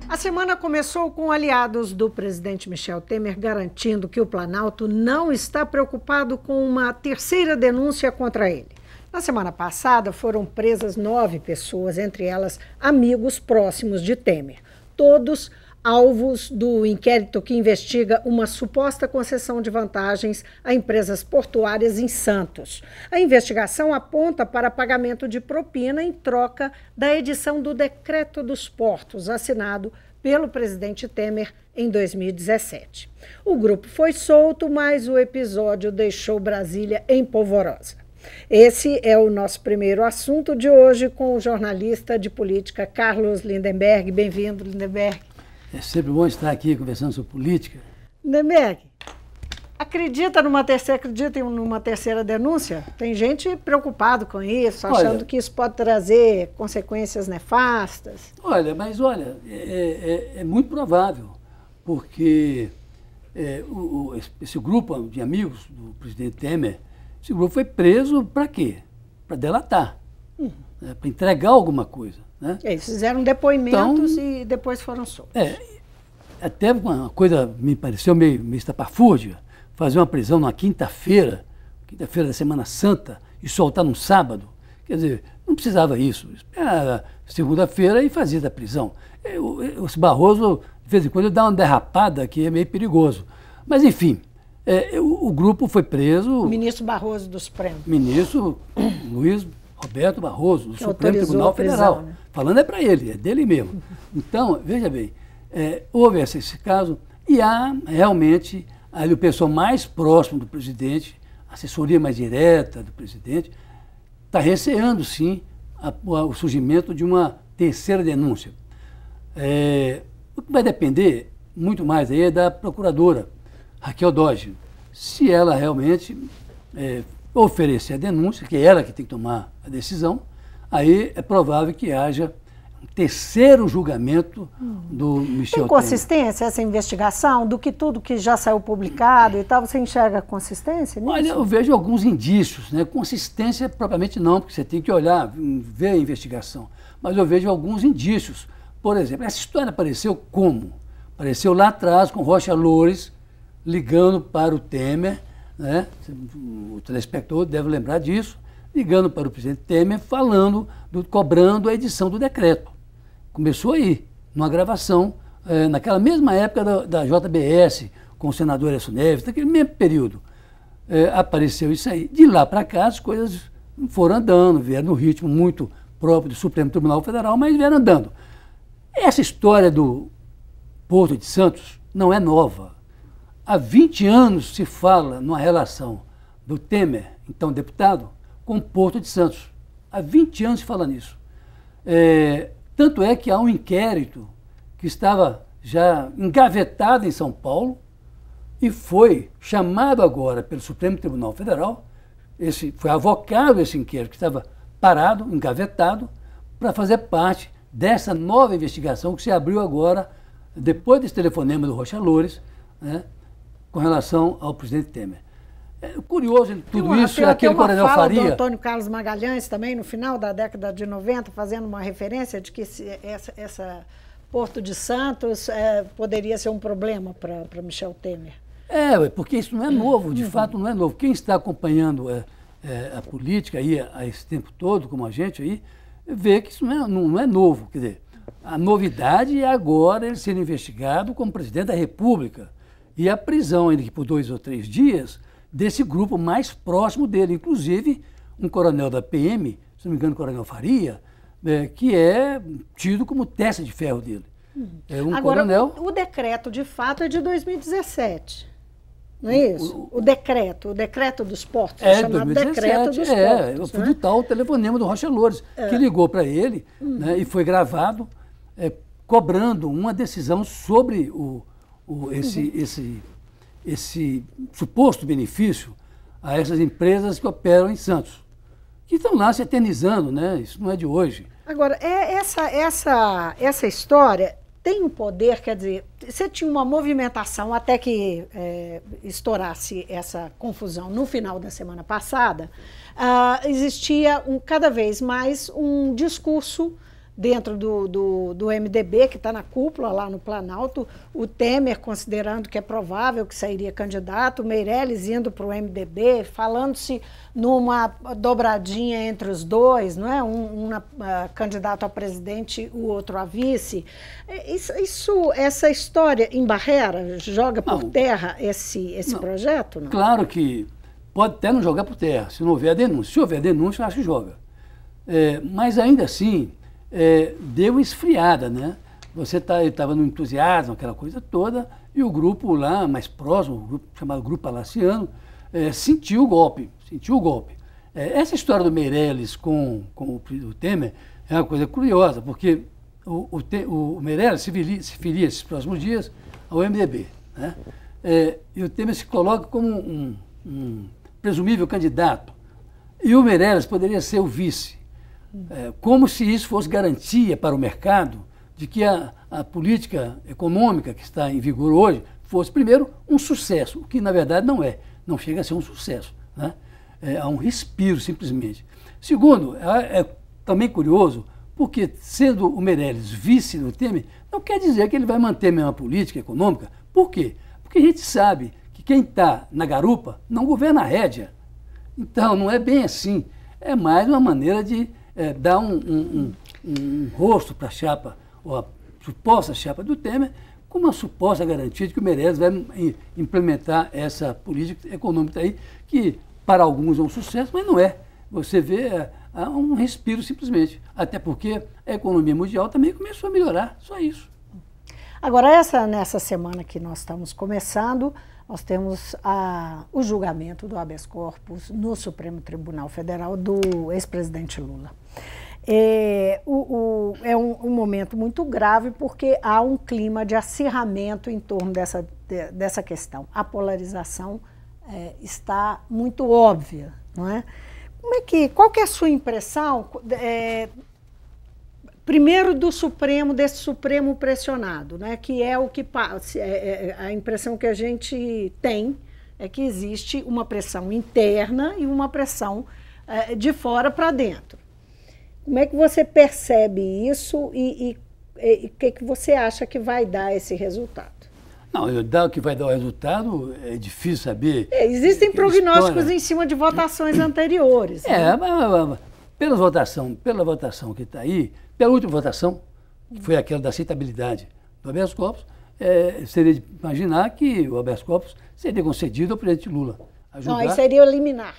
A semana começou com aliados do presidente Michel Temer garantindo que o Planalto não está preocupado com uma terceira denúncia contra ele. Na semana passada foram presas 9 pessoas, entre elas amigos próximos de Temer, todos alvos do inquérito que investiga uma suposta concessão de vantagens a empresas portuárias em Santos. A investigação aponta para pagamento de propina em troca da edição do Decreto dos Portos, assinado pelo presidente Temer em 2017. O grupo foi solto, mas o episódio deixou Brasília em polvorosa. Esse é o nosso primeiro assunto de hoje com o jornalista de política Carlos Lindenberg. Bem-vindo, Lindenberg. É sempre bom estar aqui conversando sobre política. Lindenberg, acredita em uma terceira denúncia? Tem gente preocupada com isso, achando que isso pode trazer consequências nefastas. Olha, é muito provável, porque esse grupo de amigos do presidente Temer, esse grupo foi preso para quê? Para delatar, para entregar alguma coisa. Né? Eles fizeram depoimentos e depois foram soltos. Até uma coisa me pareceu meio estapafúrdia, fazer uma prisão na quinta-feira da Semana Santa, e soltar num sábado. Quer dizer, não precisava isso. Esperava segunda-feira e fazia da prisão. O Barroso, de vez em quando, dá uma derrapada que é meio perigoso. Mas, enfim, o grupo foi preso... O ministro Barroso do Supremo. Ministro Luiz Roberto Barroso, do Supremo Tribunal Federal. Né? Falando é para ele, é dele mesmo. Então, veja bem, houve esse caso e há realmente ali o pessoal mais próximo do presidente, a assessoria mais direta do presidente, está receando, sim, o surgimento de uma terceira denúncia. O que vai depender muito mais aí é da procuradora, Raquel Dodge, se ela realmente oferecer a denúncia, que é ela que tem que tomar a decisão, aí é provável que haja um terceiro julgamento do Michel Temer. Tem consistência essa investigação? Do que tudo que já saiu publicado e tal, você enxerga consistência nisso? Olha, eu vejo alguns indícios, né? Consistência propriamente não, porque você tem que olhar, ver a investigação. Mas eu vejo alguns indícios. Por exemplo, essa história apareceu como? Apareceu lá atrás com Rocha Loures ligando para o Temer, né? O telespectador deve lembrar disso, ligando para o presidente Temer, cobrando a edição do decreto. Começou aí, numa gravação, naquela mesma época da JBS, com o senador Aécio Neves, naquele mesmo período. Apareceu isso aí. De lá para cá, as coisas foram andando, vieram no ritmo muito próprio do Supremo Tribunal Federal, mas vieram andando. Essa história do Porto de Santos não é nova. Há 20 anos se fala numa relação do Temer, então deputado, com o Porto de Santos. Há 20 anos se fala nisso. Tanto é que há um inquérito que estava já engavetado em São Paulo e foi chamado agora pelo Supremo Tribunal Federal, foi avocado esse inquérito que estava parado, engavetado, para fazer parte dessa nova investigação que se abriu agora, depois desse telefonema do Rocha Loures, né, com relação ao presidente Temer. Curioso de tudo isso é aquele Coronel Faria... do Antônio Carlos Magalhães também, no final da década de 90, fazendo uma referência de que essa Porto de Santos poderia ser um problema para Michel Temer. Porque isso não é novo, de fato não é novo. Quem está acompanhando a política aí, a esse tempo todo, como a gente aí, vê que isso não é novo. Quer dizer, a novidade é agora ele ser investigado como presidente da República. E a prisão, ainda que por 2 ou 3 dias, desse grupo mais próximo dele, inclusive um coronel da PM, se não me engano, o Coronel Faria, que é tido como testa de ferro dele. Agora, o decreto, de fato, é de 2017, não é isso? O decreto dos portos, chamado 2017, Decreto dos Portos. Foi do tal telefonema do Rocha Loures, que ligou para ele, né, e foi gravado, cobrando uma decisão sobre esse suposto benefício a essas empresas que operam em Santos, que estão lá se eternizando, né? Isso não é de hoje. Agora, essa história tem um poder, quer dizer, você tinha uma movimentação até que estourasse essa confusão no final da semana passada, existia cada vez mais um discurso dentro do MDB, que está na cúpula lá no Planalto, o Temer considerando que é provável que sairia candidato, o Meirelles indo para o MDB, falando-se numa dobradinha entre os dois, não é? Um candidato a presidente, o outro a vice. Essa história embarrera, joga por terra esse projeto? Não? Claro que pode até não jogar por terra, se não houver denúncia. Se houver denúncia, eu acho que joga. Mas ainda assim, deu uma esfriada, né? Eu estava no entusiasmo, aquela coisa toda, e o grupo lá mais próximo, o grupo chamado Grupo Palaciano, sentiu o golpe. Essa história do Meirelles com o Temer é uma coisa curiosa, porque o Meirelles se filia esses próximos dias ao MDB, né? E o Temer se coloca como um presumível candidato, e o Meirelles poderia ser o vice. Como se isso fosse garantia para o mercado de que a política econômica que está em vigor hoje fosse, primeiro, um sucesso, o que na verdade não chega a ser um sucesso, né? Há um respiro, simplesmente. Segundo, é também curioso, porque sendo o Meirelles vice do Temer, não quer dizer que ele vai manter a mesma política econômica. Por quê? Porque a gente sabe que quem está na garupa não governa a rédea. Então, não é bem assim. É mais uma maneira de dar um rosto para a chapa, ou a suposta chapa do Temer, com uma suposta garantia de que o Meirelles vai implementar essa política econômica aí, que para alguns é um sucesso, mas não é. Você vê, há um respiro simplesmente. Até porque a economia mundial também começou a melhorar, só isso. Agora, nessa semana que nós estamos começando, nós temos o julgamento do habeas corpus no Supremo Tribunal Federal do ex-presidente Lula. É um momento muito grave porque há um clima de acirramento em torno dessa questão. A polarização está muito óbvia, não é? Qual que é a sua impressão, primeiro desse Supremo pressionado, né? Que é o que a impressão que a gente tem é que existe uma pressão interna e uma pressão de fora para dentro. Como é que você percebe isso e o que você acha que vai dar esse resultado? Não, o que vai dar o resultado é difícil saber. Existem prognósticos em cima de votações anteriores. Né? Pela votação que está aí, pela última votação, que foi aquela da aceitabilidade do habeas corpus, seria de imaginar que o habeas corpus seria concedido ao presidente Lula. Não, aí seria liminar,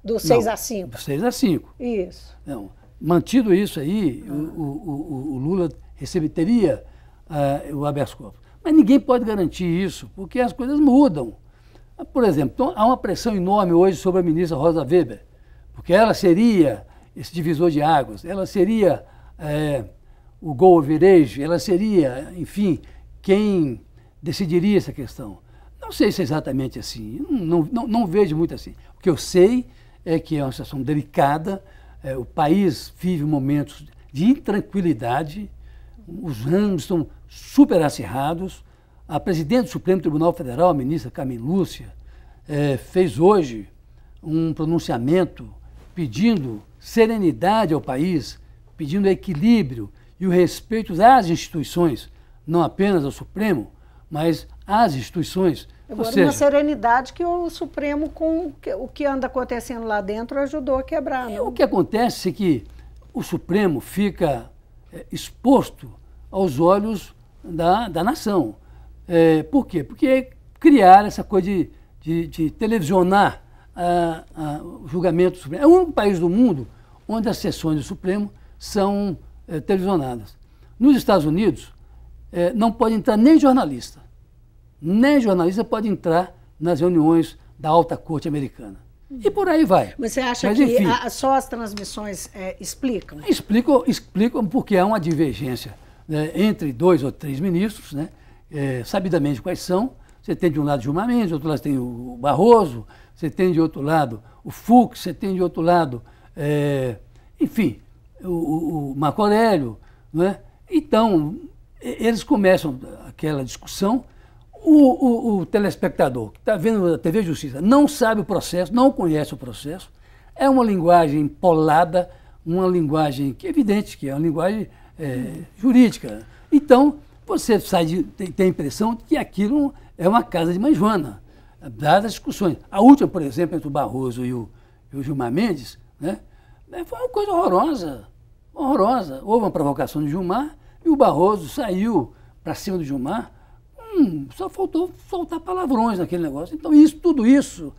do 6-5. Do 6-5. Isso. Não, mantido isso aí, o Lula teria o habeas corpus. Mas ninguém pode garantir isso, porque as coisas mudam. Por exemplo, há uma pressão enorme hoje sobre a ministra Rosa Weber, porque ela seria esse divisor de águas, ela seria o go-overage, ela seria, enfim, quem decidiria essa questão. Não sei se é exatamente assim, não vejo muito assim. O que eu sei é que é uma situação delicada, o país vive momentos de intranquilidade, os ramos estão super acirrados. A presidente do Supremo Tribunal Federal, a ministra Carmen Lúcia, fez hoje um pronunciamento pedindo serenidade ao país, pedindo equilíbrio e o respeito às instituições, não apenas ao Supremo, mas às instituições. Agora, uma serenidade que o Supremo, com o que anda acontecendo lá dentro, ajudou a quebrar. Não? O que acontece é que o Supremo fica exposto aos olhos da nação. Por quê? Porque criar essa coisa de televisionar o julgamento do Supremo. É o único país do mundo onde as sessões do Supremo são televisionadas. Nos Estados Unidos, não pode entrar nem jornalista. Nem jornalista pode entrar nas reuniões da alta corte americana. E por aí vai. Mas você acha que só as transmissões explicam? Explicam porque há uma divergência, né, entre 2 ou 3 ministros, né, sabidamente quais são. Você tem de um lado Gilmar Mendes, de outro lado tem o Barroso, você tem de outro lado o Fux, você tem de outro lado, enfim, o Marco Aurélio. Né? Então, eles começam aquela discussão. O telespectador que está vendo a TV Justiça não sabe o processo, não conhece o processo. É uma linguagem polada, uma linguagem que é evidente que é uma linguagem jurídica. Então, você tem a impressão de que aquilo é uma casa de mãe Joana, dadas as discussões. A última, por exemplo, entre o Barroso e o Gilmar Mendes, né, foi uma coisa horrorosa, horrorosa. Houve uma provocação de Gilmar e o Barroso saiu para cima do Gilmar, só faltou soltar palavrões naquele negócio. Então, tudo isso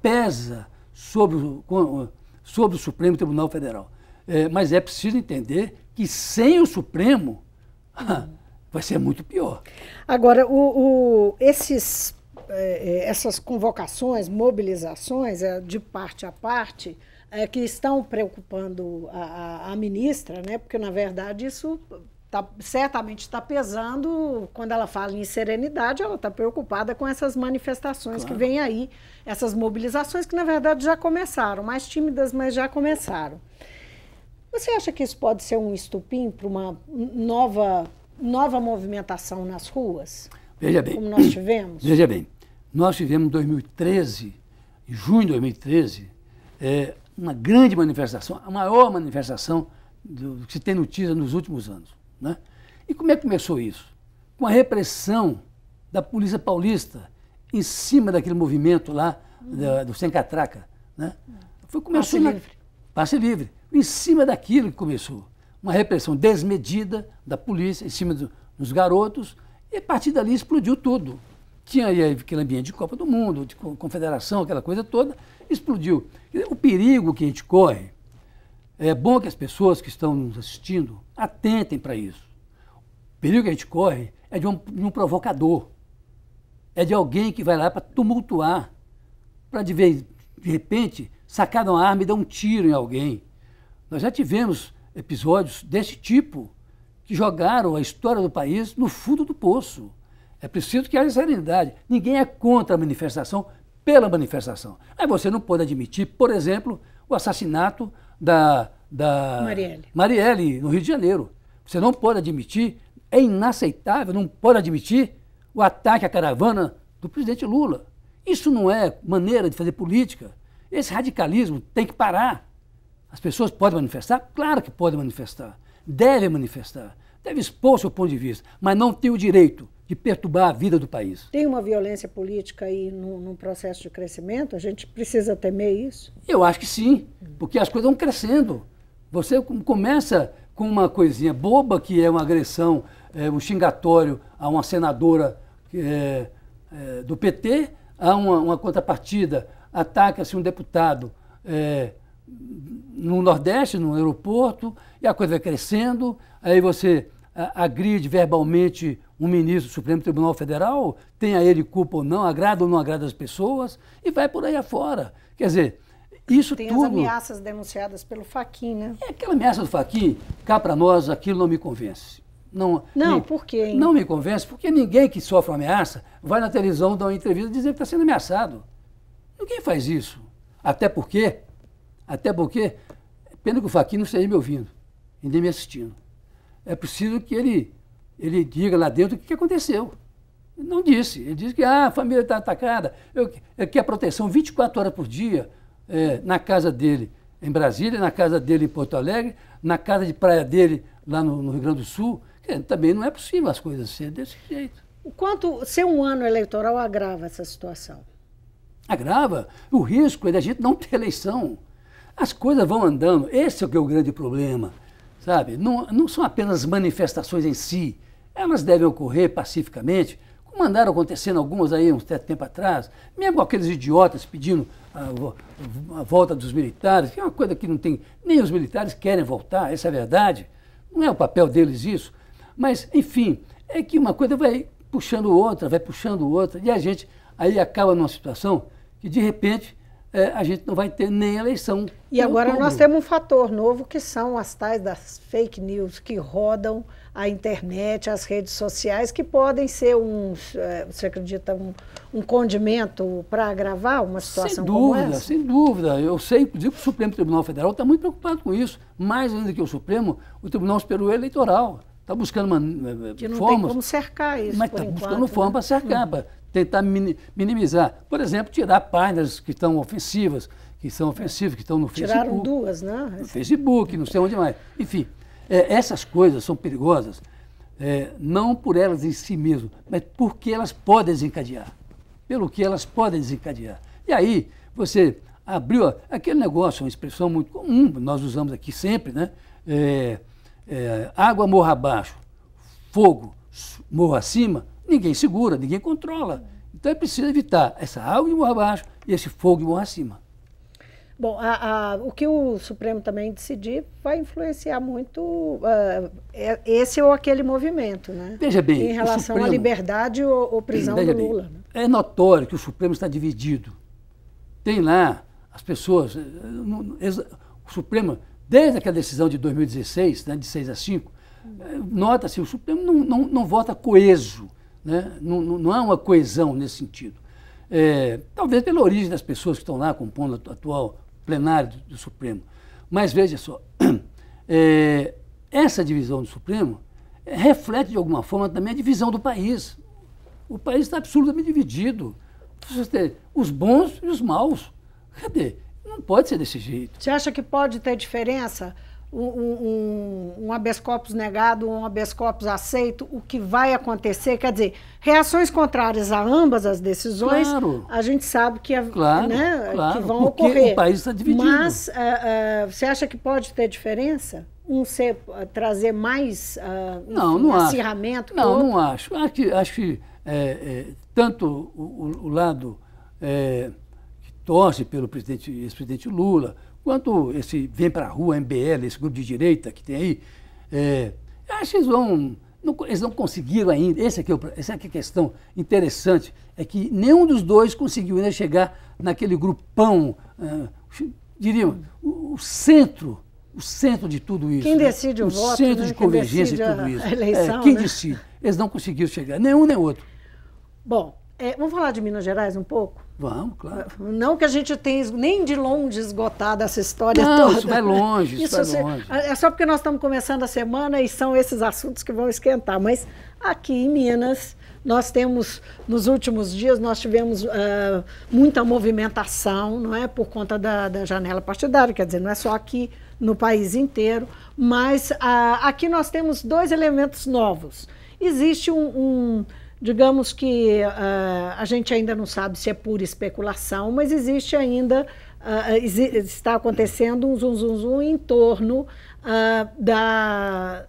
pesa sobre o Supremo Tribunal Federal. Mas é preciso entender que sem o Supremo vai ser muito pior. Agora, essas convocações, mobilizações de parte a parte, que estão preocupando a ministra, né? Porque, na verdade, isso certamente está pesando. Quando ela fala em serenidade, ela está preocupada com essas manifestações que vêm aí, essas mobilizações que, na verdade, já começaram, mais tímidas, mas já começaram. Você acha que isso pode ser um estupim para uma nova movimentação nas ruas? Veja bem. Como nós tivemos? Veja bem. Nós tivemos em 2013, em junho de 2013, uma grande manifestação, a maior manifestação que se tem notícia nos últimos anos. Né? E como é que começou isso? Com a repressão da Polícia Paulista em cima daquele movimento lá do Sem Catraca. Né? Passe livre. Em cima daquilo que começou. Uma repressão desmedida da polícia em cima dos garotos, e a partir dali explodiu tudo. Tinha aí aquele ambiente de Copa do Mundo, de confederação, aquela coisa toda, explodiu. O perigo que a gente corre, é bom que as pessoas que estão nos assistindo atentem para isso. O perigo que a gente corre é de um provocador, é de alguém que vai lá para tumultuar, para de repente sacar uma arma e dar um tiro em alguém. Nós já tivemos episódios desse tipo que jogaram a história do país no fundo do poço. É preciso que haja serenidade. Ninguém é contra a manifestação pela manifestação. Aí você não pode admitir, por exemplo, o assassinato da Marielle, no Rio de Janeiro. Você não pode admitir, é inaceitável, não pode admitir o ataque à caravana do presidente Lula. Isso não é maneira de fazer política. Esse radicalismo tem que parar. As pessoas podem manifestar? Claro que podem manifestar. Devem manifestar. Devem expor seu ponto de vista, mas não tem o direito de perturbar a vida do país. Tem uma violência política aí num processo de crescimento? A gente precisa temer isso? Eu acho que sim, porque as coisas vão crescendo. Você começa com uma coisinha boba, que é uma agressão, um xingatório a uma senadora do PT, há uma contrapartida, ataca-se um deputado no Nordeste, no aeroporto, e a coisa vai crescendo, aí você agride verbalmente um ministro do Supremo Tribunal Federal, tenha ele culpa ou não não agrada as pessoas, e vai por aí afora. Quer dizer, isso tem tudo... Tem as ameaças denunciadas pelo Fachin, né? Aquela ameaça do Fachin, cá para nós, aquilo não me convence. Não, por quê, hein? Não me convence, porque ninguém que sofre uma ameaça vai na televisão dar uma entrevista e dizer que está sendo ameaçado. Ninguém faz isso. Até porque, pena que o Fachin não esteja me ouvindo, e nem me assistindo. É preciso que ele diga lá dentro o que aconteceu. Ele não disse. Ele disse que a família está atacada, eu quero proteção 24 horas por dia na casa dele em Brasília, na casa dele em Porto Alegre, na casa de praia dele lá no Rio Grande do Sul. Também não é possível as coisas serem desse jeito. O quanto ser um ano eleitoral agrava essa situação? Agrava. O risco é da gente não ter eleição. As coisas vão andando. Esse é o que é o grande problema. Sabe? Não são apenas manifestações em si. Elas devem ocorrer pacificamente, como andaram acontecendo algumas aí uns certo tempo atrás, mesmo aqueles idiotas pedindo a volta dos militares, que é uma coisa que não tem... Nem os militares querem voltar, essa é a verdade. Não é o papel deles isso. Mas, enfim, é que uma coisa vai puxando outra, e a gente aí acaba numa situação que, de repente, a gente não vai ter nem eleição. E agora nós temos um fator novo, que são as tais das fake news que rodam a internet, as redes sociais, que podem ser você acredita, um condimento para agravar uma situação como essa? Sem dúvida. Eu sei, inclusive, que o Supremo Tribunal Federal está muito preocupado com isso. Mais ainda que o Supremo, o Tribunal Superior Eleitoral está buscando que não formas... tem como cercar isso, mas está buscando forma para cercar, para tentar minimizar. Por exemplo, tirar páginas que estão ofensivas, que estão no Facebook. Tiraram duas, né? No Facebook, não sei onde mais. Enfim, Essas coisas são perigosas, não por elas em si mesmas, mas porque elas podem desencadear. Pelo que elas podem desencadear. E aí, você abriu aquele negócio, uma expressão muito comum, nós usamos aqui sempre, né? Água morra abaixo, fogo morra acima, ninguém segura, ninguém controla. Então é preciso evitar essa água morra abaixo e esse fogo morra acima. Bom, o que o Supremo também decidir vai influenciar muito esse ou aquele movimento, né? Veja bem, em relação à liberdade ou prisão do Lula. Né? É notório que o Supremo está dividido. Tem lá as pessoas, o Supremo, desde aquela decisão de 2016, né, de 6-5, nota-se, o Supremo não vota coeso, né? Não há uma coesão nesse sentido. Talvez pela origem das pessoas que estão lá compondo o atual plenário do Supremo. Mas veja só, essa divisão do Supremo reflete de alguma forma também a divisão do país. O país está absolutamente dividido. Você tem os bons e os maus. Cadê? Não pode ser desse jeito. Você acha que pode ter diferença? Um habeas corpus negado, um habeas corpus aceito, o que vai acontecer? Quer dizer, reações contrárias a ambas as decisões, claro, a gente sabe que, claro, que vão porque ocorrer. O país está dividido. Mas você acha que pode ter diferença? Trazer mais acirramento? Não acho. Acho que tanto o lado que torce pelo ex-presidente Lula, quanto esse vem para a rua, MBL, esse grupo de direita que tem aí, acho que eles não conseguiram ainda, essa aqui é a questão interessante, é que nenhum dos dois conseguiu ainda chegar naquele grupão, diríamos, o centro de tudo isso. Quem decide o voto, o centro de convergência de tudo isso. A eleição, quem né? decide. Eles não conseguiram chegar, nenhum nem outro. Bom, vamos falar de Minas Gerais um pouco? Vamos, claro. Não que a gente tenha nem de longe esgotado essa história toda. Não, isso vai longe, isso vai longe. É só porque nós estamos começando a semana e são esses assuntos que vão esquentar. Mas aqui em Minas, nós temos, nos últimos dias, nós tivemos muita movimentação, não é? Por conta da janela partidária, quer dizer, não é só aqui no país inteiro, mas aqui nós temos dois elementos novos. Existe digamos que a gente ainda não sabe se é pura especulação, mas existe ainda, está acontecendo um zum em torno da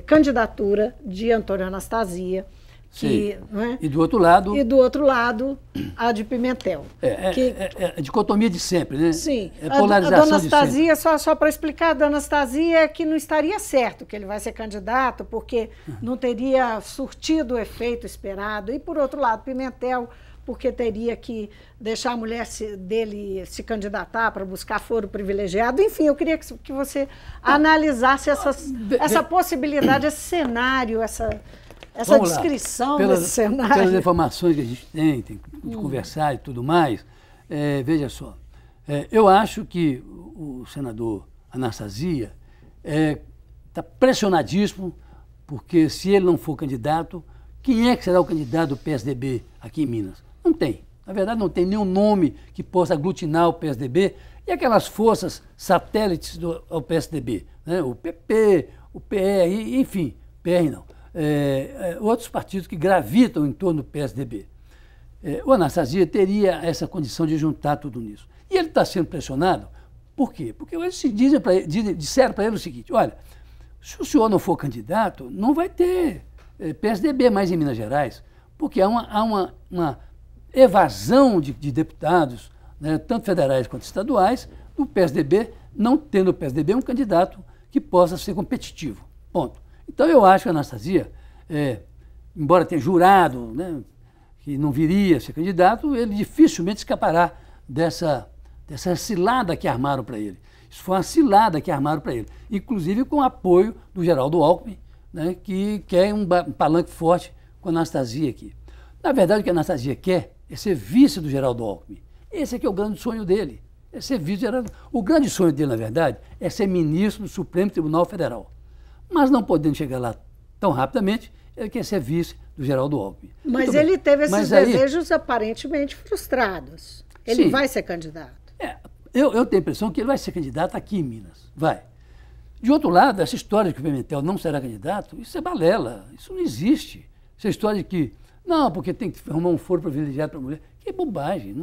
candidatura de Antônio Anastasia. Sim. Não é? E do outro lado... E do outro lado, a de Pimentel. É a dicotomia de sempre, né? Sim. É polarização a Dona Anastasia, de sempre. só para explicar, a Dona Anastasia é que não estaria certo que ele vai ser candidato, porque não teria surtido o efeito esperado. E, por outro lado, Pimentel, porque teria que deixar a mulher dele se candidatar para buscar foro privilegiado. Enfim, eu queria que você analisasse essa possibilidade, esse cenário, essa descrição desse cenário. Pelas informações que a gente tem de conversar e tudo mais, veja só, eu acho que o senador Anastasia está pressionadíssimo, porque se ele não for candidato, quem é que será o candidato do PSDB aqui em Minas? Não tem. Na verdade, não tem nenhum nome que possa aglutinar o PSDB e aquelas forças satélites ao PSDB, né? O PP, o PR, enfim, PR não. Outros partidos que gravitam em torno do PSDB. O Anastasia teria essa condição de juntar tudo nisso. E ele está sendo pressionado, por quê? Porque eles disseram para ele o seguinte, olha, se o senhor não for candidato, não vai ter PSDB mais em Minas Gerais, porque há uma evasão de deputados, né, tanto federais quanto estaduais, do PSDB, não tendo o PSDB um candidato que possa ser competitivo. Ponto. Então, eu acho que a Anastasia, embora tenha jurado, né, que não viria a ser candidato, ele dificilmente escapará dessa cilada que armaram para ele. Isso foi uma cilada que armaram para ele, inclusive com o apoio do Geraldo Alckmin, né, que quer um palanque forte com a Anastasia aqui. Na verdade, o que a Anastasia quer é ser vice do Geraldo Alckmin. Esse aqui é o grande sonho dele, é ser vice do Geraldo. O grande sonho dele, na verdade, é ser ministro do Supremo Tribunal Federal. Mas não podendo chegar lá tão rapidamente, ele quer ser vice do Geraldo Alckmin. Mas ele teve esses desejos aparentemente frustrados. Ele vai ser candidato. Eu tenho a impressão que ele vai ser candidato aqui em Minas. Vai. De outro lado, essa história de que o Pimentel não será candidato, isso é balela, isso não existe. Essa história de que, não, porque tem que arrumar um foro privilegiado para a mulher, que bobagem,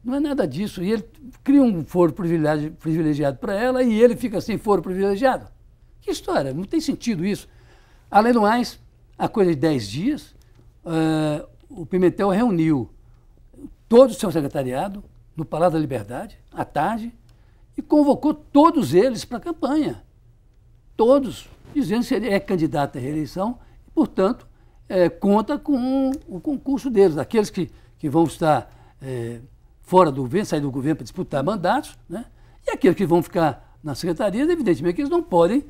não é nada disso. E ele cria um foro privilegiado para ela e ele fica sem foro privilegiado. Que história? Não tem sentido isso. Além do mais, a coisa de 10 dias, o Pimentel reuniu todo o seu secretariado no Palácio da Liberdade, à tarde, e convocou todos eles para a campanha. Todos, dizendo que ele é candidato à reeleição e, portanto, conta com o concurso deles, aqueles que vão estar fora do governo, sair do governo para disputar mandatos, né? E aqueles que vão ficar na secretaria, evidentemente que eles não podem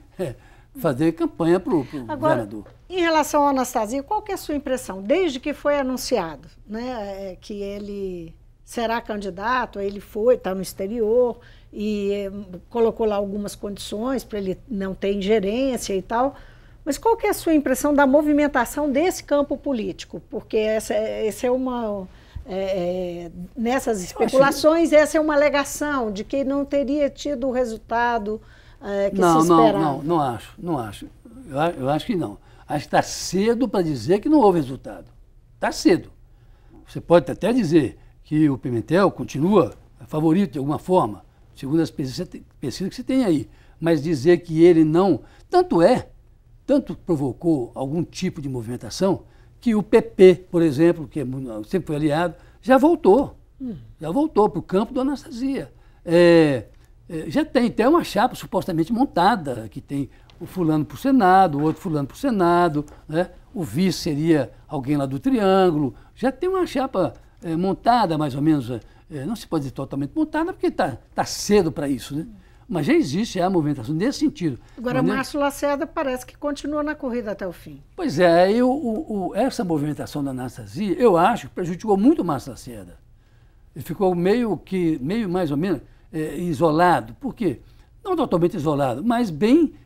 fazer campanha para o governador. Em relação ao Anastasia, qual que é a sua impressão? Desde que foi anunciado, né, que ele será candidato, ele está no exterior e colocou lá algumas condições para ele não ter ingerência e tal, mas qual que é a sua impressão da movimentação desse campo político? Porque essa é uma... nessas especulações, essa é uma alegação de que não teria tido o resultado que se esperava. Não acho. Eu acho que não. Acho que está cedo para dizer que não houve resultado. Está cedo. Você pode até dizer que o Pimentel continua favorito de alguma forma, segundo as pesquisas que você tem aí, mas dizer que ele não... Tanto provocou algum tipo de movimentação que o PP, por exemplo, que sempre foi aliado, já voltou para o campo do Anastasia. Já tem até uma chapa supostamente montada, que tem o fulano para o Senado, o outro fulano para o Senado, né? O vice seria alguém lá do Triângulo, já tem uma chapa montada mais ou menos, não se pode dizer totalmente montada, porque tá cedo para isso, né? Mas já existe a movimentação nesse sentido. Agora, Márcio Lacerda parece que continua na corrida até o fim. Pois é, essa movimentação da Anastasia, eu acho que prejudicou muito o Márcio Lacerda. Ele ficou meio mais ou menos isolado. Por quê? Não totalmente isolado, mas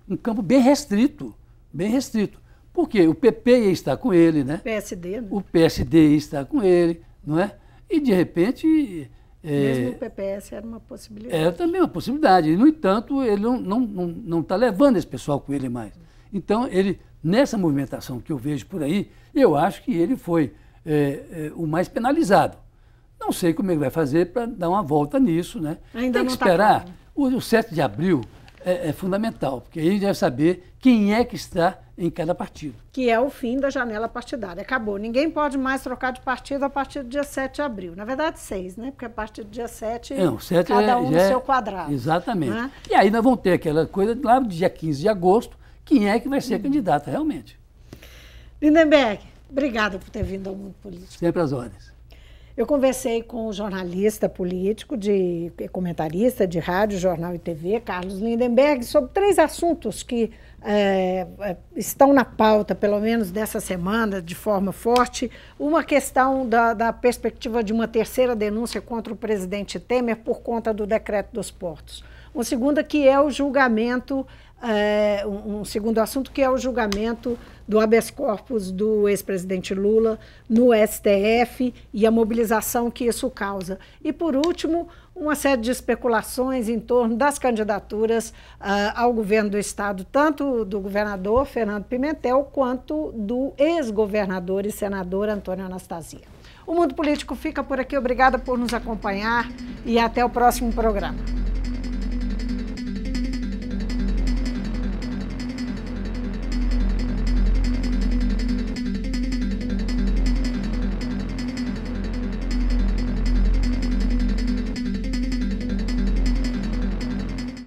um campo bem restrito. Bem restrito. Por quê? O PP ia estar com ele, né? PSD, né? O PSD ia estar com ele, não é? E, de repente... Mesmo o PPS era uma possibilidade. É também uma possibilidade. No entanto, ele não está levando esse pessoal com ele mais. Então, nessa movimentação que eu vejo por aí, eu acho que ele foi o mais penalizado. Não sei como ele vai fazer para dar uma volta nisso, né? Ainda tem que não esperar. Tá claro. O 7 de abril é fundamental, porque aí a gente deve saber quem é que está em cada partido. Que é o fim da janela partidária. Acabou. Ninguém pode mais trocar de partido a partir do dia 7 de abril. Na verdade, 6, né? Porque a partir do dia 7, cada um no seu quadrado. Exatamente. Né? E aí nós vamos ter aquela coisa lá do dia 15 de agosto, quem é que vai ser candidato realmente. Lindenberg, obrigada por ter vindo ao Mundo Político. Sempre às ordens. Eu conversei com o jornalista político, comentarista de rádio, jornal e TV, Carlos Lindenberg, sobre 3 assuntos que estão na pauta, pelo menos dessa semana, de forma forte. Uma questão da perspectiva de uma terceira denúncia contra o presidente Temer por conta do decreto dos portos. Uma segunda que é o julgamento, um segundo assunto que é o julgamento do habeas corpus do ex-presidente Lula no STF e a mobilização que isso causa. E, por último, uma série de especulações em torno das candidaturas ao governo do Estado, tanto do governador Fernando Pimentel, quanto do ex-governador e senador Antônio Anastasia. O Mundo Político fica por aqui. Obrigada por nos acompanhar e até o próximo programa.